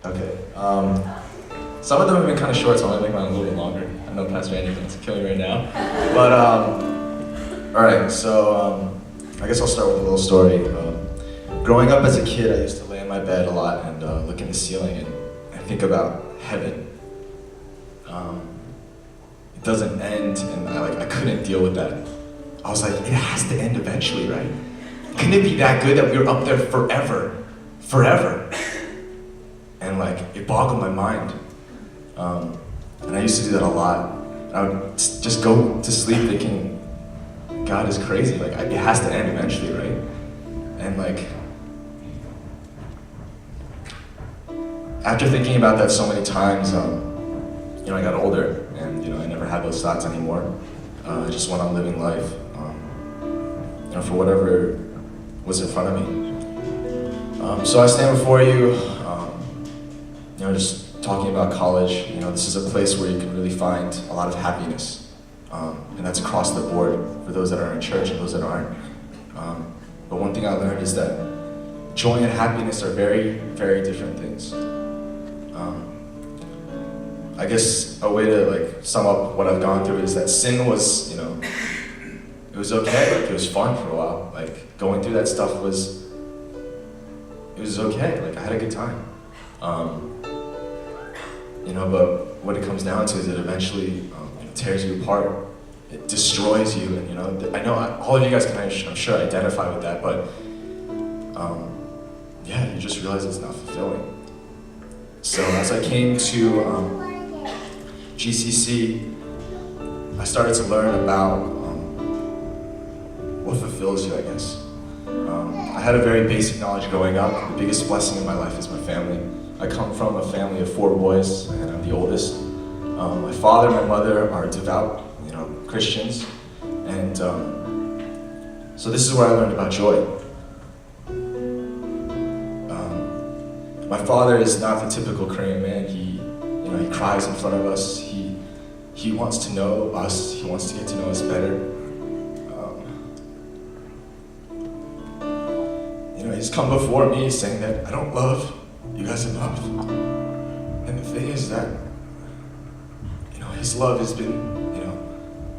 Okay. Some of them have been kind of short, so I'm gonna make mine a little bit longer. I know Pastor Andy's going to kill me right now. But, all right, so I guess I'll start with a little story. Growing up as a kid, I used to lay in my bed a lot and look in the ceiling and think about heaven. It doesn't end, and I couldn't deal with that. I was like, it has to end eventually, right? Couldn't it be that good that we were up there forever? And it boggled my mind. And I used to do that a lot. I would just go to sleep thinking, God is crazy, it has to end eventually, right? And after thinking about that so many times, I got older and I never had those thoughts anymore. I just went on living life, for whatever was in front of me. So I stand before you, just talking about college. This is a place where you can really find a lot of happiness, and that's across the board for those that are in church and those that aren't. But one thing I learned is that joy and happiness are very, very different things. I guess a way to sum up what I've gone through is that sin was, it was okay. It was fun for a while. Going through that stuff was okay. I had a good time. But what it comes down to is it eventually tears you apart. It destroys you, and I know all of you guys can, I'm sure, identify with that, but you just realize it's not fulfilling. So as I came to GCC, I started to learn about what fulfills you, I guess. I had a very basic knowledge growing up. The biggest blessing in my life is my family. I come from a family of 4 boys, and I'm the oldest. My father and my mother are devout, Christians, and so this is where I learned about joy. My father is not the typical Korean man. He cries in front of us. He wants to know us. He wants to get to know us better. He's come before me saying that I don't love you guys enough. And the thing is that, his love has been,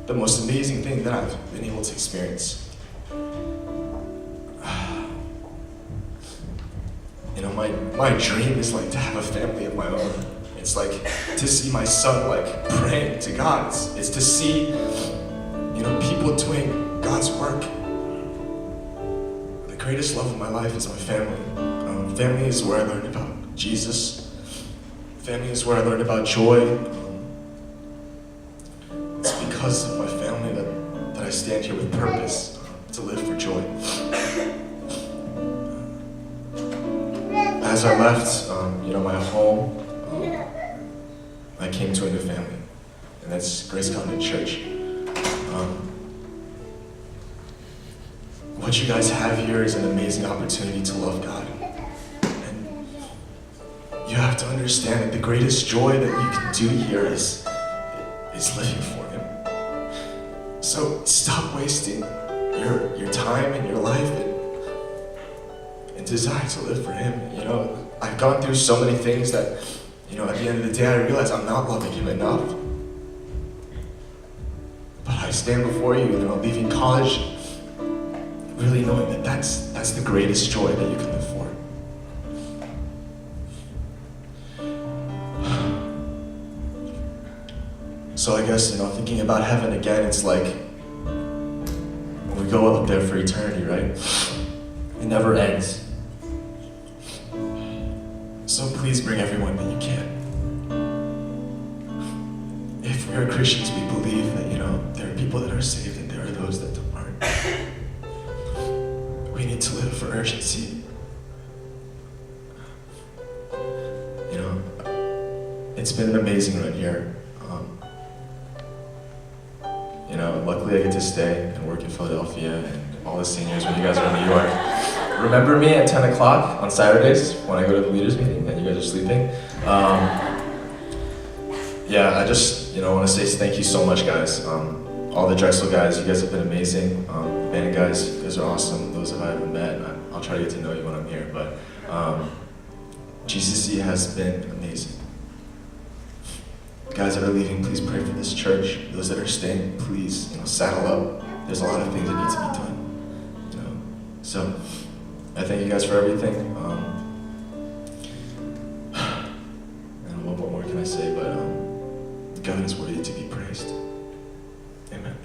the most amazing thing that I've been able to experience. My dream is to have a family of my own. It's to see my son praying to God. It's to see, people doing God's work. The greatest love of my life is my family. Family is where I learned about Jesus. Family is where I learned about joy. It's because of my family that I stand here with purpose to live for joy. As I left, my home, I came to a new family, and that's Grace Covenant Church. What you guys have here is an amazing opportunity to love God. And you have to understand that the greatest joy that you can do here is living for Him. So stop wasting your time and your life and desire to live for Him. I've gone through so many things that, at the end of the day, I realize I'm not loving Him enough. But I stand before you, leaving college, really knowing that that's the greatest joy that you can live for. So I guess, thinking about heaven again, it's we go up there for eternity, right? It never ends. So please bring everyone that you can. If we are Christians, we believe that, there are people that are saved and there are those that aren't. We need to live for urgency. It's been an amazing run here. Luckily I get to stay and work in Philadelphia, and all the seniors, when you guys are in New York, remember me at 10 o'clock on Saturdays when I go to the leaders meeting and you guys are sleeping. I just want to say thank you so much, guys. All the Drexel guys, you guys have been amazing. The band guys, you guys are awesome. Those that I haven't met, I'll try to get to know you when I'm here. But GCC has been amazing. Guys that are leaving, please pray for this church. Those that are staying, please, saddle up. There's a lot of things that need to be done. So, I thank you guys for everything. And what more can I say? But God is worthy to be praised. Amen.